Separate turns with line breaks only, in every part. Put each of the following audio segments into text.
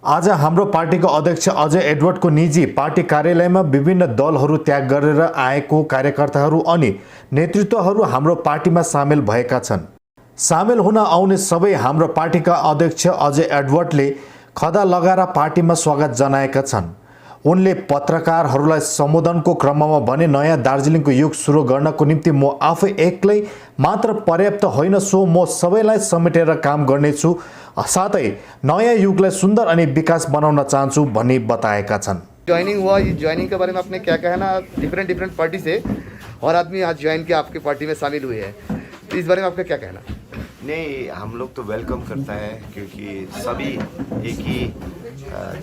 आज हाम्रो पार्टीको अध्यक्ष अजय एडवर्डको निजी पार्टी कार्यालयमा विभिन्न दलहरू त्याग गरेर आएको कार्यकर्ताहरू अनि नेतृत्वहरू हाम्रो पार्टीमा सामेल भएका छन्। सामेल हुन आउने सबै हाम्रो पार्टीका अध्यक्ष अजय एडवर्डले खदा लगाएर पार्टीमा स्वागत जनाएका छन्। उनले पत्रकारहरूलाई सम्बोधनको क्रममा भने नयाँ दार्जिलिङको युग सुरु गर्नको निम्ति म आफै एक्लै मात्र पर्याप्त होइन, सो म सबैलाई समेटेर काम गर्नेछु, साथै नयाँ युगलाई सुन्दर अनि विकास बनाउन चाहन्छु भनी बताएका छन्।
ज्वाइनिंग हुआ, ये ज्वाइनिंग के बारे में आपने क्या कहना? डिफरेंट पार्टी से और आदमी आज ज्वाइन के आपके पार्टी में शामिल हुए हैं, तो इस बारे में आपका क्या कहना?
नहीं, हम लोग तो वेलकम करता है क्योंकि सभी एक ही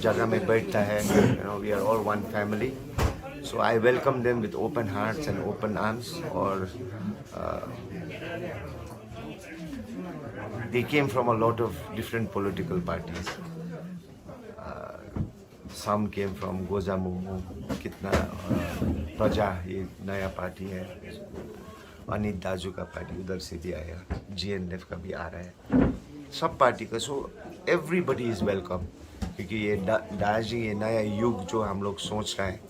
जगह में बैठता है। We are all one family, so I welcome them with open hearts and open arms. और they came from a lot of different political parties. Some came from गोजामुमो, कितना प्रजा, ये नया पार्टी है। अनित दाजू का पार्टी उधर से भी आया, GNF का भी आ रहा है, सब पार्टी का। सो एवरीबडी इज़ वेलकम क्योंकि ये दार्जिलिंग, ये नया युग जो हम लोग सोच रहे हैं,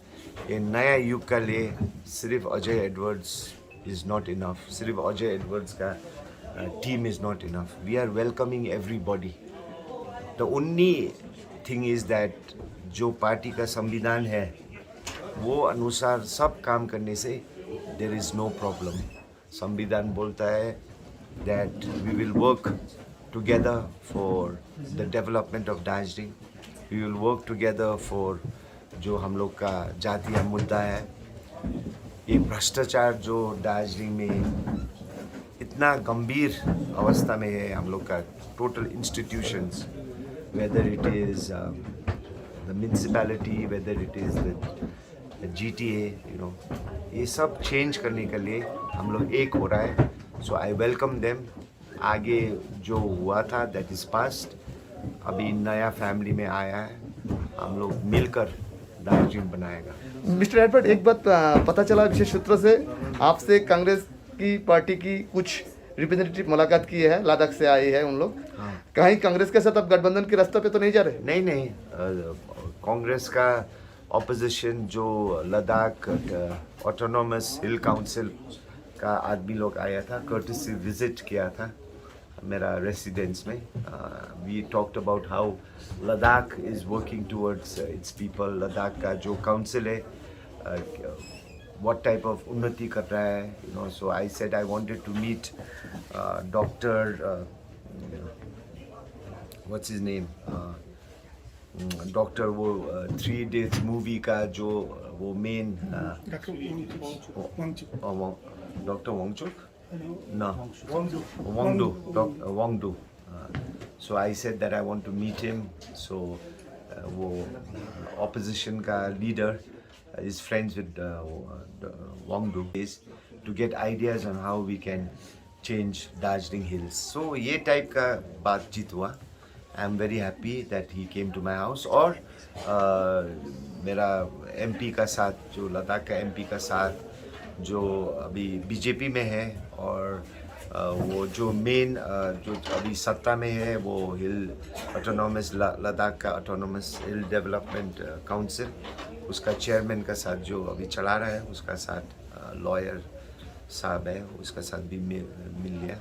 ये नया युग का लिए सिर्फ Ajay Edwards is not enough, सिर्फ अजय एडवर्ड्स का team is not enough. We are welcoming everybody. The only thing is that जो पार्टी का संविधान है वो अनुसार सब काम करने से there is no problem. संविधान बोलता है that we will work together for the development of Darjeeling. We will work together for जो हम लोग का जातीय मुद्दा है, ये भ्रष्टाचार जो दार्जिलिंग में इतना गंभीर अवस्था में है, हम लोग का total institutions, whether it is the municipality, whether it is the GTA, ये सब चेंज करने के लिए हम लोग एक हो रहा है। So I welcome them. आगे जो हुआ था दैट इज़ पास्ट, अभी नया फैमिली में आया है, हम लोग मिलकर दार्जिलिंग बनाएगा।
मिस्टर एडवर्ड, एक बात पता चला विशेष सूत्रों से, आपसे कांग्रेस की पार्टी की कुछ रिप्रेजेंटेटिव मुलाकात की है, लद्दाख से आए हैं उन लोग। हाँ। कहीं कांग्रेस के साथ अब गठबंधन के रास्ते पे तो नहीं जा रहे?
नहीं, कांग्रेस का ऑपोजिशन जो लद्दाख ऑटोनोमस हिल काउंसिल का आदमी लोग आया था, कर्टसी विजिट किया था मेरा रेसिडेंस में। We talked about how Ladakh is working towards its people. Ladakh का जो काउंसिल है what type of उन्नति कर रहा है, so I said I wanted to meet Dr. What's his name, doctor वो 3 days मूवी का जो वो मेन डॉक्टर वांगचुक ना Wangdu. So I said that I want to meet him. So वो opposition का leader is friends with Wangdu, is to get ideas on how we can change Darjeeling Hills. So ये type का बातचीत हुआ। I am very happy that he came to my house। और मेरा MP का साथ, जो लद्दाख का MP का साथ जो अभी BJP में है, और वो जो मेन जो अभी सत्ता में है वो हिल ऑटोनॉमस, लद्दाख का ऑटोनॉमस हिल डेवलपमेंट काउंसिल, उसका चेयरमैन का साथ जो अभी चला रहा है, उसका साथ लॉयर साहब है, उसका साथ भी मिल लिया।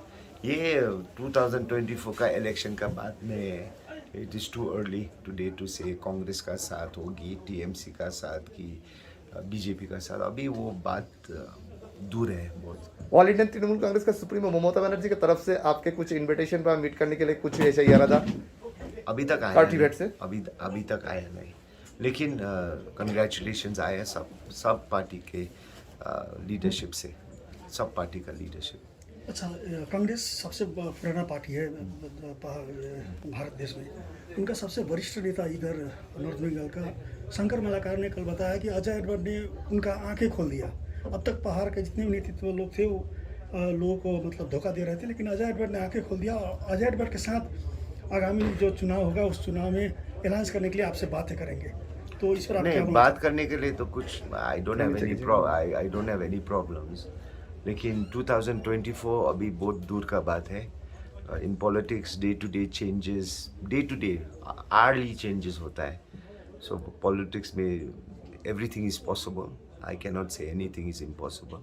ये 2024 का इलेक्शन का बाद में, it is too early today to say Congress का साथ होगी, TMC का साथ की BJP का साथ, अभी वो बात दूर है बहुत।
ऑल इंडियन तृणमूल कांग्रेस का सुप्रीमो ममता बनर्जी की तरफ से आपके कुछ इनविटेशन पर मीट करने के लिए कुछ ऐसा इरादा
अभी तक आया
पार्टी वेट से?
अभी तक आया नहीं, लेकिन कंग्रेचुलेशंस आया सब पार्टी के लीडरशिप से, सब पार्टी का लीडरशिप।
अच्छा, कांग्रेस सबसे पुराना पार्टी है भारत देश में। उनका सबसे वरिष्ठ नेता इधर नॉर्थ बंगाल का शंकर मलाकार ने कल बताया कि अजय एडवर्ड ने उनका आंखें खोल दिया। अब तक पहाड़ के जितने भी नेतृत्व लोग थे वो लोगों को मतलब धोखा दे रहे थे, लेकिन अजय एडवर्ड ने आंखें खोल दिया। और अजय एडवर्ड के साथ आगामी जो चुनाव होगा उस चुनाव में एलायंस करने के लिए आपसे बातें करेंगे, तो इस पर आप क्या
बात करने के लिए तो कुछ I don't have any problems, लेकिन 2024 अभी बहुत दूर का बात है। in politics day to day changes, day to day hourly changes होता है. So politics में everything is possible. I cannot say anything is impossible.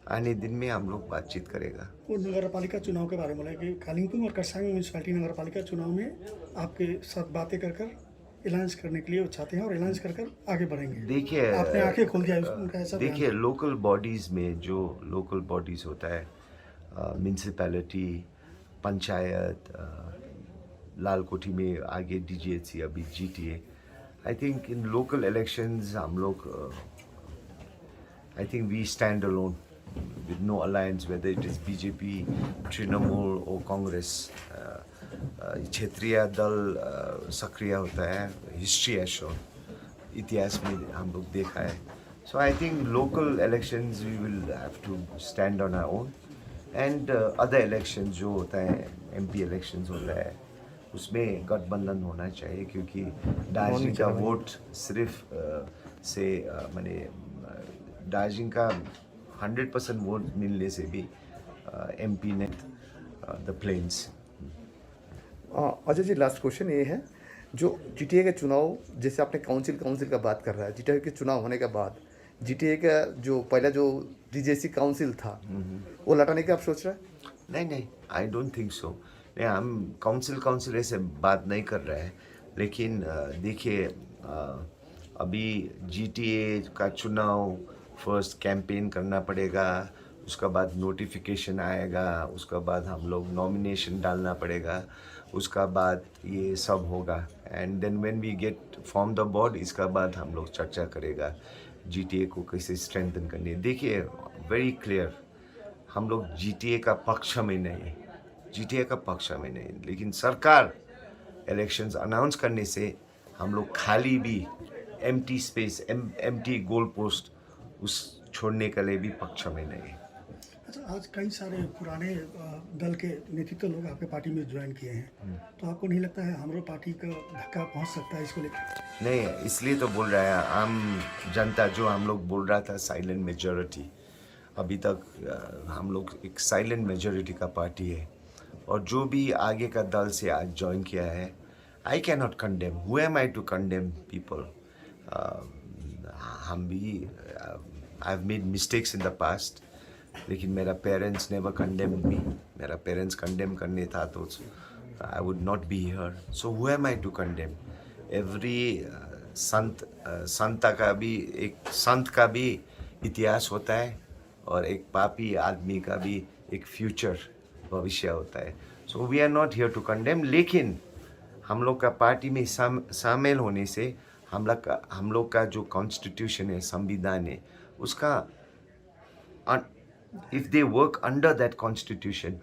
आने दिन में हम लोग बातचीत करेगा.
वो नगरपालिका चुनाव के बारे में बोला कि कालिम्पोंग और खरसाङ म्युनिसिपालिटी नगरपालिका चुनाव में आपके साथ बातें कर एलायंस करने के लिए वो चाहते हैं और एलायंस कर आगे बढ़ेंगे.
देखिए,
आपने आंखें खोल दिया उनका ऐसा बयान.
देखिए लोकल बॉडीज़ में जो लोकल बॉडीज़ होता है, म्यूनसिपैलिटी, पंचायत, लालकोठी में आगे DGHC, अभी GTA, I think in local elections हम लोग I think we stand alone with no alliance, whether it is BJP, Trinamool or Congress. क्षेत्रीय दल सक्रिय होता है, हिस्ट्री है शो, इतिहास में हम लोग देखा है. So I think local elections we will have to stand on our own, and other elections जो होता है, MP इलेक्शंस होता है, उसमें गठबंधन होना चाहिए, क्योंकि दार्जिलिंग का वोट सिर्फ से मैंने दार्जिलिंग का 100% वोट मिलने से भी MP ने the plains.
Ajay ji, last question ये है, जो GTA के चुनाव, जैसे आपने काउंसिल का बात कर रहा है, GTA के चुनाव होने के बाद GTA का जो पहला जो DGHC काउंसिल था वो लटाने की आप सोच रहे हैं?
नहीं, आई डोंट थिंक सो. नहीं, हम काउंसिल ऐसे बात नहीं कर रहे हैं, लेकिन देखिए अभी GTA का चुनाव फर्स्ट कैंपेन करना पड़ेगा, उसका बाद नोटिफिकेशन आएगा, उसका बाद हम लोग नॉमिनेशन डालना पड़ेगा, उसका बाद ये सब होगा, and then when we get form the board, इसका बाद हम लोग चर्चा करेगा GTA को कैसे स्ट्रेंथन करनी है. देखिए वेरी क्लियर, हम लोग GTA का पक्ष में नहीं है, GTA का पक्ष में नहीं, लेकिन सरकार इलेक्शंस अनाउंस करने से हम लोग खाली भी empty space, empty goal post उस छोड़ने के लिए भी पक्ष में नहीं.
अच्छा, आज कई सारे पुराने दल के नेतृत्व लोग आपके पार्टी में ज्वाइन किए हैं, तो आपको नहीं लगता है हमारे पार्टी का धक्का पहुंच सकता है इसको लेकर?
नहीं, इसलिए तो बोल रहा है आम जनता, जो हम लोग बोल रहा था साइलेंट मेजॉरिटी, अभी तक हम लोग एक साइलेंट मेजॉरिटी का पार्टी है, और जो भी आगे का दल से आज ज्वाइन किया है, I can not condemn. Who am I to condemn people? हम भी I have made mistakes in the past, लेकिन मेरा पेरेंट्स नेवर कंडेम मी. मेरा पेरेंट्स कंडेम करने था तो I would not be here. So who am I to condemn? Every संत का भी, एक संत का भी इतिहास होता है, और एक पापी आदमी का भी एक फ्यूचर भविष्य होता है. So we are not here to condemn, लेकिन हम लोग का पार्टी में शामिल होने से हम लोग का जो कॉन्स्टिट्यूशन है, संविधान है, उसका if they work under that constitution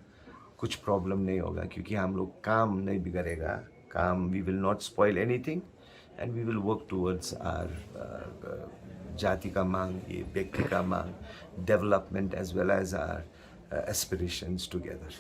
कुछ प्रॉब्लम नहीं होगा, क्योंकि हम लोग काम नहीं बिगड़ेगा, काम we will not spoil anything, and we will work towards our जाति का मांग, ये व्यक्ति का मांग, development as well as our aspirations together.